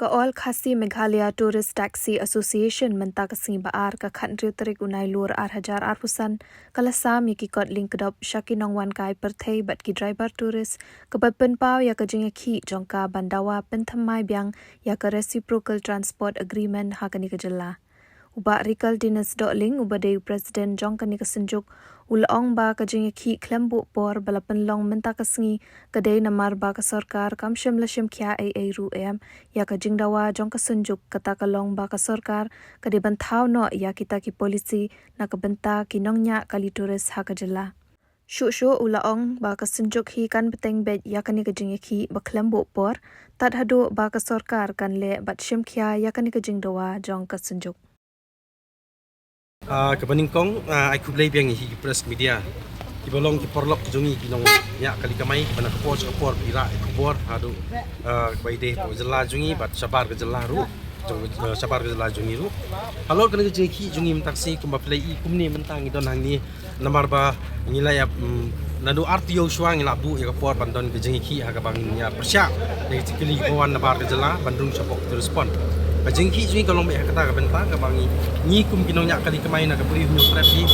All Khasi Meghalaya Tourist Taxi Association menta kasing baar ka khandri tarik unai lur 8,000 kalasa mi ki kot link dop shakinong wan kai perthei bat ki driver tourist kabapen pau ya ka jinga khi jongka bandawa penthamai byang ya ka reciprocal transport agreement hakani ka jalla uba rikal dinas doling uba de president jongkani ka senjuk ulong ba ka jinga khi klembu por balapan long menta kasngi kadai namar ba ka sarkar kamsham lasham kya ai ru em ya ka jingdawa jong ka senjuk kata ka long ba ka sarkar kadai banthau no ya kita ki policy na ka banta ki nongnya kali tourist ha ka jala shu ulaong ba ka senjuk hi kan beteng bet ya kani ka jinga khi ba klembu por tat hadu ba ka sarkar kan le bat shim kya ya kani ka jingdawa jong ka senjuk Kebaningkong aku belai biang hi press media ibolong ki porlok jungi ki nong ya kali kamai bana kapor pira kapor hadu bai de po jela jungi bat sabar ke jela ru sabar ke jela jungi ru halo kan ke ki jungi taksi kumba play i kumni mentang idon hang ni namar ba ngila ya nadu RTO swang ngila bu ya kapor bandon ke jungi ki aga bang ya persya de tikili kawan nabar ke jela bandung sapok to respond Bajengki jungi kalau mai kata ka bentang ka bangi ni kum kinong nya kali kemai na ka beri nyu prep ni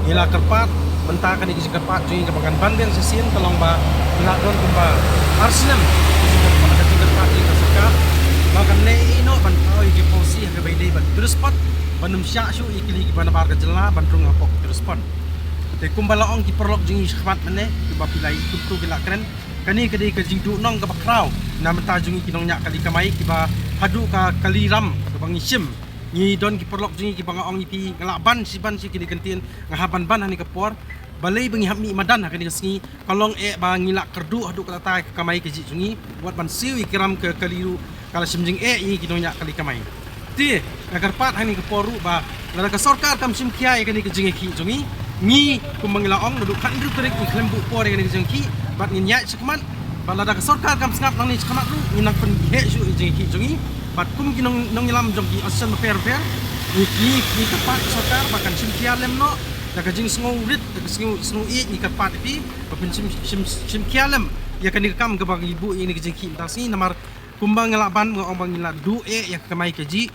ila kerpat bentang ka ni ki kerpat jungi ka bangan ban biang sesin tolong ba ila don kumba arsenal ka kerpat ni ka saka makan ne ino ban kau ki posi ka bai dei ban terus pot banum sya syu ikili ki bana bar ka jela bandrung apok terus pot te kumbala ong ki perlok jungi khmat mane ki ba pilai tu bila keren kani kadai ka jingdu nong ka bakrau na menta jungi kinong nya kali kemai ki ba hadu ka kaliram ka bangisim ni don ki perlok jungi ki bangaong ipi ngalaban siban si kini kentin ngahaban ban hani ka por balai bangi hammi madan hakani ka singi kalong ba ngila kerdu hadu ka tatai ka kamai ka jungi buat ban siwi kiram ke kaliru kala simjing ni kinonya kali kamai ti agar pat hani ka poru ba lara ka sarkar kam sim kiai kani ka jingi ki jungi ni kumangila ong nadu khandru tarik ni klembu por kani ka jungi bat nginya sekman balada ka sarkar kam snap nang ni sekmat ru nginang pen he su jingi ki jungi bat kum ki nong ilam jong ki asan fair ni ka pat sarkar bakan sim kia lem no da ka jing sngo rit da ka sngo ni ka pat pi bapen sim kia lem ya kan ni kam ka bang ibu ini ka jingi tasi namar kumbang ngalaban ngong bang ngila du ya ka mai ka ji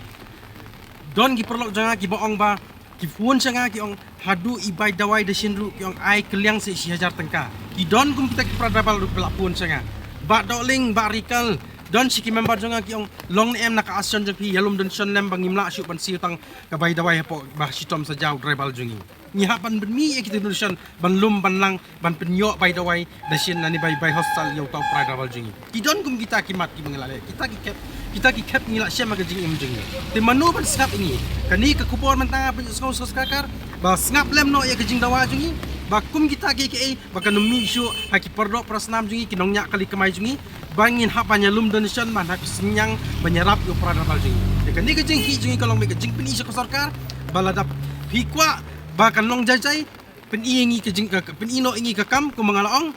don ki perlok janga ki boong ba ki fuon sanga ki ong hadu ibai dawai de shinru ki ong ai keliang se 1000 tengka ki don kum kita ki pradabal ru pelapun sanga ba doling ba rikal don siki member jonga ki ong long em naka ason jpi yalum don son lem bangimla syu ban siu tang ka bai dawai po ba sitom sa jaw dribal jongi ni hapan ben mi ki don son ban lum ban lang ban penyo bai dawai de shin nani bai hostel yo tau pradabal jongi ki don kum kita ki mat ki mengalale kita ki kep ngila syam ka jing im jongi te manu ban snap ini kani ka kupor mentang apa skau skakar ba snap lem no ya ka jing dawa jongi bakum kita ki baka numi syu haki perdo prasnam jungi kinongnya kali kemai jungi bangin hapanya lum donation man hak senyang menyerap yo pradabal jungi dekan ni kejing hi jungi kalong me kejing peni sa sarkar baladap hikwa bakan long jajai pen ingi kejing pen ino ingi kakam ku mangalaong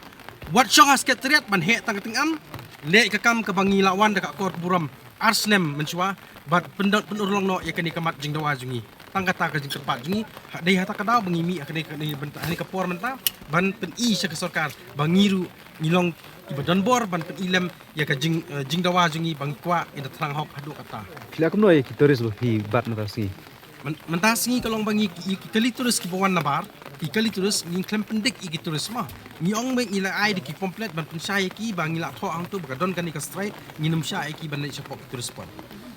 wat syong sekretariat ban he tang tingam le kakam ke bangi lawan dekat kor buram arsnem mencua bat pendot penurlong no ya kani kamat jing dawa jungi tangkata ka jing tepat jungi dei hata ka daw bangimi akani benta hani ka por menta ban pen i sa sarkar bangiru ngilong ibadan bor ban pen ilem ya ka jing dawa jungi bang kwa ida trang hok hadu kata Sila kum noi ki tourist lo hi bat natasi mentasi kalong bangi kali turis ki bawan nabar kali turis ngin klem pendik ki turis mah ni ong me ila ai ki komplet ban pensai ki bangila tho ang tu bakadon kani ka straight nginum sya ki ban le sapok turis pon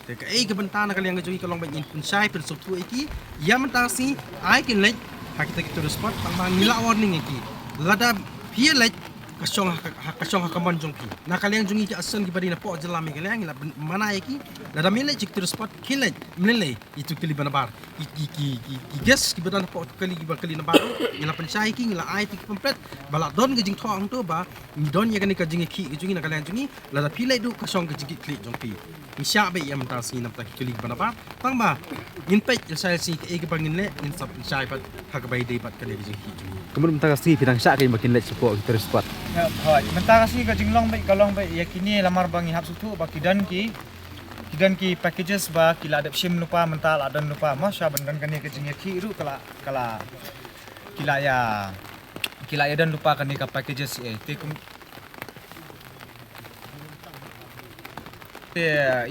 te ka ke bentana kali yang jungi kalong bangin pensai pen subtu ki ya mentasi ai kin le hakita ki turis pon tang bangila warning ki lada pia le kasong hakaman jongki na kalian jungi ki asan ki badina po jelami kalian ila mana ki lada mele cik terus pot kile mele itu kili banabar ki ges ki badana po kali nabar ila pensai ki ila ai ki komplet bala don ke jing thong tu ba don ya kani ka jingi ki jungi na kalian jungi lada pile du kasong ke jingi klik jongki insya be ya mentasi namta ki kili banabar tang ba inpet saya si ke bangin le in sab insya bat hak bai dei bat kali jingi jungi kemudian mentang si pinang syak kay makin let support tourist spot Hoi, mentara sini ka jinglong baik kalong baik yakini lamar bangi hap sutu ba kidan ki packages ba kila adap sim lupa mental adan lupa masya bandan kani ka jingya ki ru kala kila ya dan lupa kani ka packages te kum te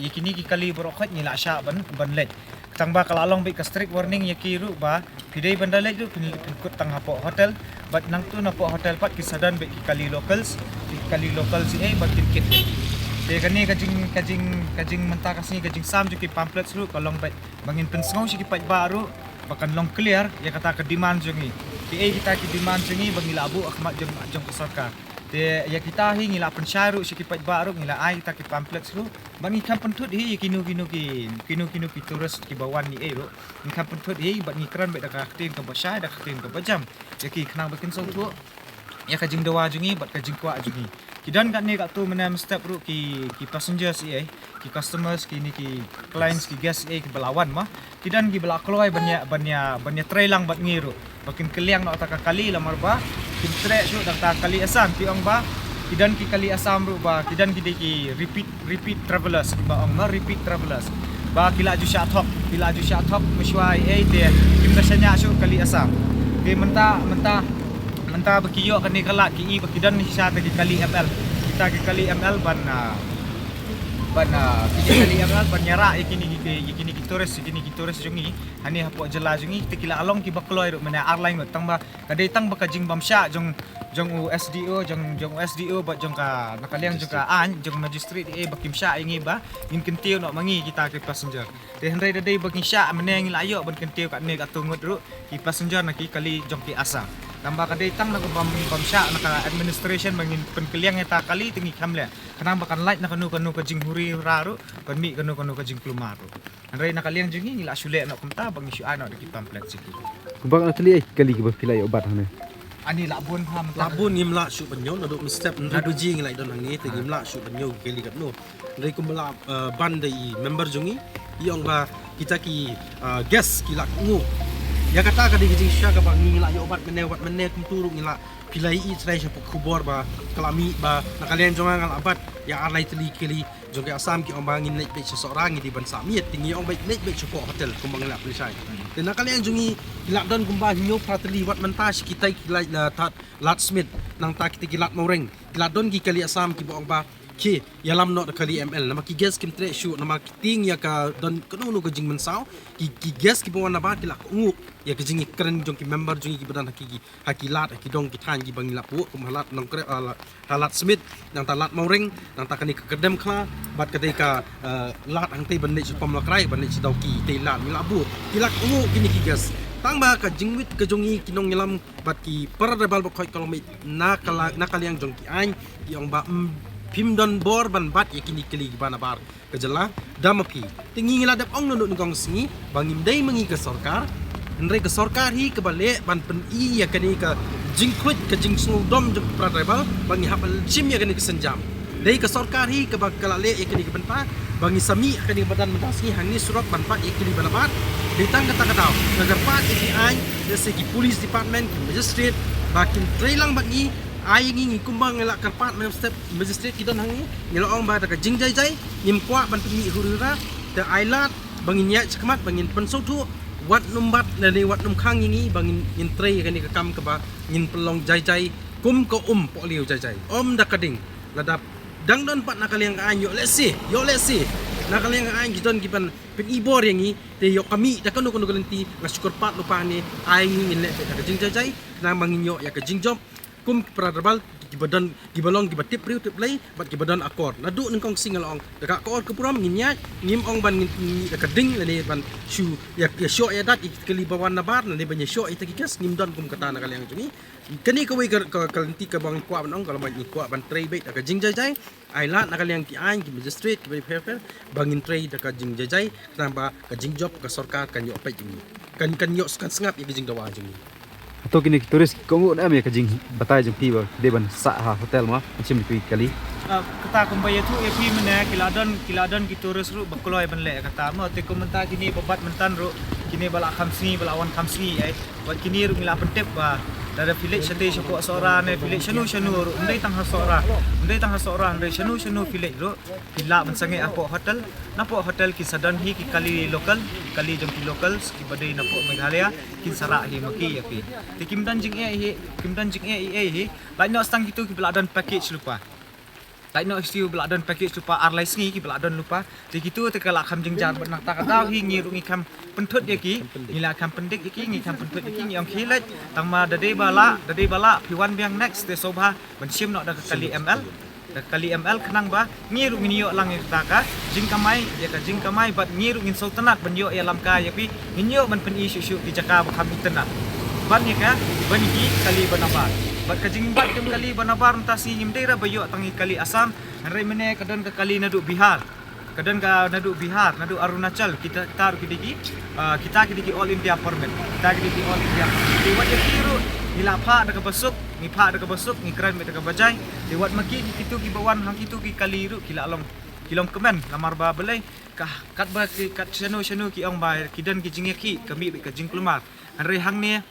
yakini ki kali borokhat ni la sha ban lej tang ba kala long be ka strict warning yakiru ba pidai bandar lej ru kut tang hapo hotel bat nang tu na po hotel pat kisadan be kali locals bat kit te kani kajing mentah kasni kajing sam ju ki pamphlets ru kalong be bangin pensngau si ki pat baru bakan long clear ya kata ke demand jungi PA kita ki demand jungi bangi labu akhmat jong ke sarkar te ya kita hi ngila pensyaru si ki pat baru ngila ai kita ki pamphlets ru bangi kam pentut hi kinu ki turus ki bawan ni ru ni kam pentut hi bat ni kran be da ka tin ka basai da ka tin ka bajam ya ki khnang bakin song tu ya kajing dawa jungi bat kajing kwa jungi kidan kat ni kat tu menam step ru ki passengers ki customers ki ni ki clients ki guests ki belawan mah kidan ki bela kloi banya tray lang bat ngiru bakin keliang nak tak kali lamar ba kin trek su tak kali asam ki ong ba kidan ki kali asam ru ba kidan ki repeat travelers ki ba ong ma repeat travelers ba kila ju sha top mishwai te kim dasanya su kali asam ke mentah berkiyo kan ni kalak ki bakidan ni sa ki kali ML kita ki kali ML ban kita kali ML ban nyara yakini ki turis jungi hani hapo jela jungi tikila along ki bakloi ru mana airline tang ba kadai tang bakajing bamsha jong SDO ba jong ka nakaliang jong ka jong magistrate bakim sha ingi ba in kentiu nak mangi kita ki passenger te hendai dai baking sha meneng layo ban kentiu kat ni kat tungut ru ki passenger nak ki kali jong ki asa tambah kadai tang nak bamsha nak administration bangin penkeliang eta kali tingi kamle kanang bakan light nak kanu kajing huri raru ban mi kanu kajing plumaru hendai nakaliang jungi ngila sule nak kumta bang isu ana di pamphlet sikit Kumbang atli kali ke berpilai obat hane. ani labun ham labun ngimla su banyo na do step ndu ji ngai don hangi te ngimla su banyo keli kat no ndai kumbala ban dai member jungi yong ba kita ki guest ki lak ngu ya kata ka di sha ka bang ngila yo obat mene kum turu ngila pilai i trai sha kubor ba kalami ba nakalian jonga ngal abat ya alai teli keli joge asam ki ombangin nek be seseorang di ban samiet tingi ong baik nek be cukup hotel kumbang la pelisai dan nakalian jungi ilak don kumbang nyo prateli wat mentas kita kilai la tat lat smith nang ta kita kilat moreng ilak don ki kali asam ki bong ba ki yalam no kali ML nama ki gas kim tre shoot nama ting ya ka don kenu no gajing mensau ki gas ki bong na ba tilak ngu ya gajing keren jong ki member jungi ki badan haki lat ki dong ki than ki bangila pu kum halat nong kre halat smith nang ta lat moreng nang ta kani kedem kha bat ketika lat ang te bande ci pom lakrai bande ci daw ki te lat mila bu tilak ngu kini ki gas tang ba ka jingwit ke jongi kinong nyelam bat ki paradabal bokoi kolomit nakaliang jong ki an ki ong ba pim don bor ban bat yakini keli bana bar kejela damapi tingi ngila dap ong nunduk ngong singi bangim dai mengi ke sarkar ndai ke sarkar hi ke bale ban pen i yakani ke jingkwit ke jingsung dom jok pradabal bangi hapal chim yakani ke senjam dai ke sarkar hi ke bakalale yakani ke benta bangi sami yakani badan mendasi hangi surat ban pat yakini bana bar ditang kata agar pat iki ai dese ki police department magistrate bakin trailang bangi ai ngi kumbang ngelak karpat mem step magistrate kidon hangi ngelo ong ba ka jing jai nyim kwa ban pemi hurura te ailat bangin ya chakmat bangin pensau tu wat numbat lani wat num khang ngi bangin in trei kani ka kam ka ba ngin pelong jai kum ko poliu jai om da kading ladap dang don pat nakaliang ka anyo lesi nakaliang ka anyo kidon kiban pin ibor yangi te yo kami da kanu galenti ngasukur pat lupa ni ai ngi le ka jing jai na bangin yo ya ka jing job kum pradabal gibadan gibalong gibatip riu tip lay bat gibadan akor nadu ningkong singal ong daka akor ke puram nginya ngim ong ban ngi daka ding lani ban shu ya sho ya dat ikeli bawan nabar lani ban sho ita gigas ngim don kum kata na kaliang jungi kani ka we kalenti ka bang kwa ban ong kalau ban kwa ban tray bait daka jing jai ai lat na kaliang ki ain ki magistrate ki be fair bangin tray daka jing jai tanpa ka jing job ka sarkar kan yo pai jungi kan yo sengap ya jing dawa jungi Atau kini turis kongu na me kajing batai jeng piwa deban sa ha hotel ma macam ni kali. Kata kumbaya tu epi mana kiladan ki turis ru bakloi ban le kata ma te komentar kini babat mentan ru kini bala khamsi bala wan khamsi buat kini ru mila pentep ba dari village sate syoko sora ne village shanu ru ndai tang ha sora ndai shanu village ru kila mensange apo hotel ki sadan hi ki kali jong ki locals ki badai napo Meghalaya ki sara hi maki api te kimdan jing e hi lain no stang gitu ki beladan package lupa tak no istiu beladon package lupa arlai sngi ki beladon lupa ti gitu te kala kham jengjar ban nak tak tahu hi ngi rungi kham penthut ye ki ngila kham pendik ki ngi kham penthut ki ngi ong khilet tang ma dade bala piwan biang next te sobha ban sim no da kali ml da kali ml khnang ba ngi rungi yo lang ta ka jing kamai bat ngi rungi sultanat ban yo ya lam ka ya pi ngi yo ban pen isu ki jaka ba kham internet ban ye ka ban ki kali banabar bat kajing bat kem kali banabar tasi himdera bayo tangi kali Assam hari mene kadan ke kali nadu Bihar kadan ka nadu Bihar nadu Arunachal kita tar kidiki kita kidiki all India permit kita kidiki all India lewat ye kiru nilapha daga basuk ni pha daga basuk ni kran me daga bajai lewat maki kitu ki bawan hang kitu ki kali ru kila along kilong kemen lamar ba belai kah kat ba ki kat shanu ki ong ba kidan ki jinge ki kami be ka jing kelumar hari hang ni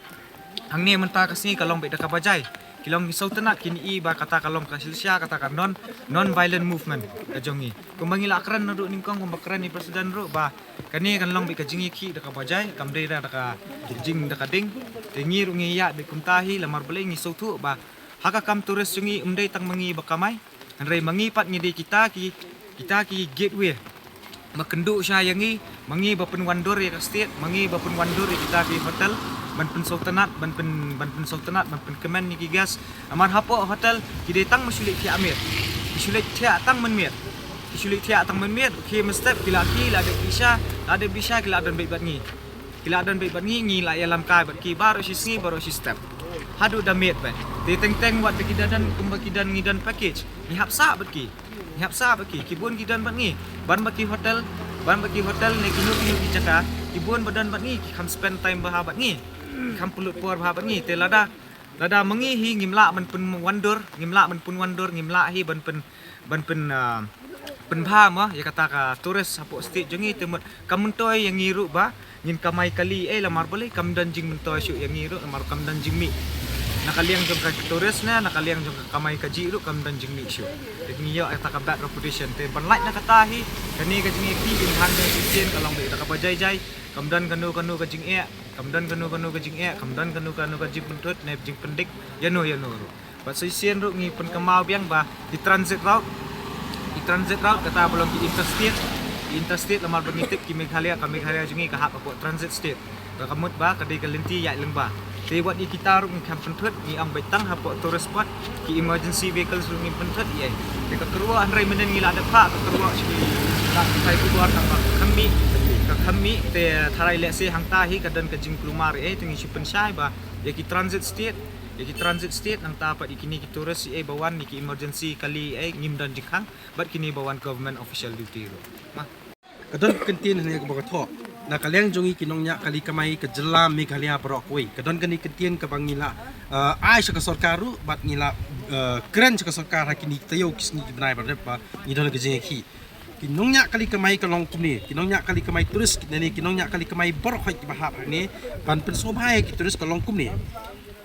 mentah kasini kalong be daga bajai kilong sultanat kini i ba kata kalong kasilsya kata kan non violent movement kajongi kumbangi lakran nadu ningkong kumbakran ni presiden ru ba kani kan long bi kajingi ki daka bajai kamdei da daka jing daka ding tengi rungi ya de kuntahi lamar belai ngi sautu ba haka kam turis jungi umdei tang mangi bakamai anrei mangi pat ngidi kita ki gateway makendu sya yangi mangi bapen wandur ya state mangi bapen wandur ya kita ki hotel ban pen sultanat ban pen kemen ni gas amar hapo hotel ki tang masulik ki amir masulik thia tang menmiet masulik thia tang menmiet ki mestep kila de bisha kila dan bait bat ngi la yalam kai bat ki baru si step hadu da met ba de teng wat ki dan kumbakidan ngidan package ni hapsa bat ki kibun kidan bat ngi ban baki hotel ni kinu ki caka kibun badan bat ngi kam spend time bahabat ngi kam pulut puar bahabat ngi te lada mengi hi ngimla man pun wandur ngimla hi ban pen pha ma ya kata ka turis hapo state jengi temut kamuntoy yang ngiru ba ngin kamai kali lamar boleh kam dan jing mentoy syu yang ngiru lamar kam dan jing mi nakaliang jong ka turis na nakaliang jong ka kamai kaji ru kam dan jing mi syu ngi yo ata ka bad reputation te ban like na kata hi kani ka jing ki in han de sien kalong be ka bajai kam dan kanu ka jing kam dan kanu ka jing kam dan kanu ka jing pentut ne jing pendik yano ru ba sien ru ngi pen kamau biang ba di transit route kata belum di interstate lamar bengitip ki Meghalaya jungi ka hak apa transit state ka kamut ba kadai kalenti ya lengba te wat ni kita ru ngam pentut ni ang betang hapo tourist spot ki emergency vehicles ru ngim pentut ye te ka kerua andrai menen ngila ada pa ka kerua si ka kai keluar ka kami te tharai le se hangta hi kadan ka jing kelumar tengi si pensai ba ya ki transit state nang tapat ikini ki tourist bawan ni ki emergency kali ngim dan jikhang bat kini bawan government official duty ro ma kadon kentin hanya ke bagathok na kaleng jongi kinongnya kali kamai ke jela Meghalaya Brockway kadon kani kentin ke bangila ai sa sarkaru bat ngila keren sa sarkar hakini tayo kisni binai bar pa ngidol ke jingi kinongnya kali kamai kalong kumni kinongnya kali kamai turis ni kinongnya kali kamai Brockway bahap ni pan pensobhai ki turis kalong kumni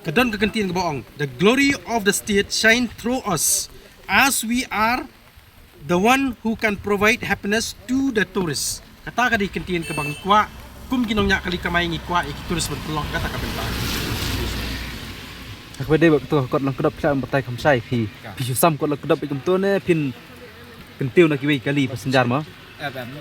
kadon ke kentin ke boong the glory of the state shine through us as we are the one who can provide happiness to the tourists kata ka di kentin ke bang kwa kum kinongnya kali kamai ngi kwa ik turis berpelong kata ka bentang ak bade ba to kot lang kedap klam batai kham sai phi sam kot lang kedap ikum to ne pin kentiu na ki wei kali passenger ma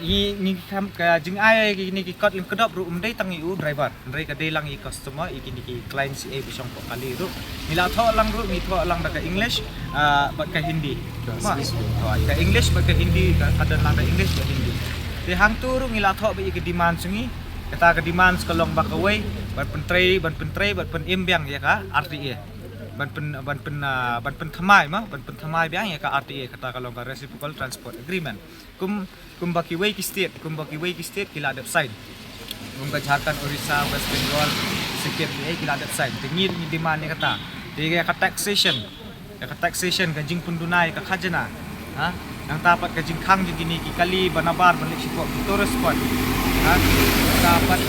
ni kam ka jing ai ni ki kot lim kedop ru umdei tangi u driver ndrei ka de lang i customer ikini ki client si bisong ko kali ru mila tho lang ru mi tho lang daga english bat ka hindi ma ka english bat ka hindi ka adan lang english ka hindi de hang tu ru ngila tho ba i demand sungi kata ka demand kalong bakawai ban pentrei bat pen imbyang ya ka RTA ban pen thamai biang ya ka RTA kata kalong ka reciprocal transport agreement kum baki way ki state kila adap side kum ka Jharkhand Orissa West Bengal Sikkim ni kila adap side tingin ni demand ni kata dia ka taxation ka jing pendunai ka khajana nang tapat ka jing khang jing ni ki kali banabar balik sipok tourist spot dapat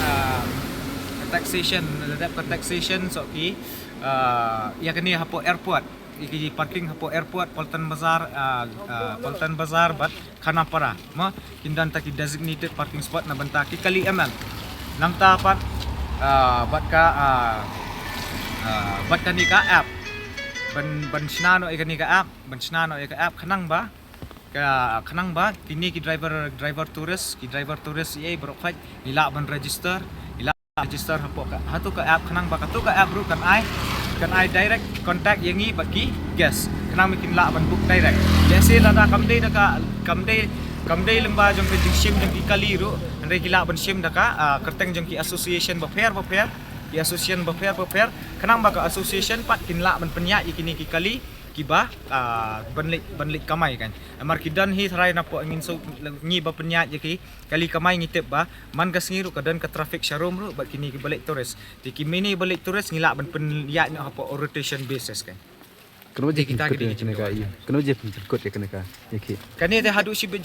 taxation so ki ya kini hapo airport iki parking hapo airport Poltan Bazar bat Khanapara ma kindan taki designated parking spot na banta ki kali ml nang tapat bat ka ni ka app ban sna no ikani ka app ban sna no ka app khanang ba kini ki driver tourist ye berofaj ila ban register hatu ka app khanang ba katu ka app ru kan ai direct contact yangi bagi guest khanang mikin la ban book direct jese lada kamdei lemba jong ke sim jong ki kali ru andai kila ban sim daka kerteng jong ki association bafair ki association bafair khanang ba ka association pat kinla ban penya ikini ki kali kiba banlik kamai kan amar kidan hi tharai na po ingin so ngi ba penya ki kali kamai ngitep ba man ka singiru kadan ka traffic sharom ru ba kini ki balik tourist di kimini balik tourist ngila ban penya na po rotation basis kan Kena je kita kita gini kena ka iya. Kena je ikut ya kena ka. Yaki. kani te hadu sibit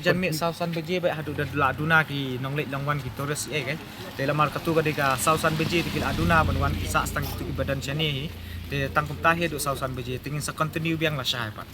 janmit sausan beje baik hadu dan aduna ki nonglet longwan ki tourist kan te lamar katu ka deka sausan beje ki aduna banwan ki sa stang tu badan chani te tangkum tahe do sausan beje tingin sa continue biang la syai pat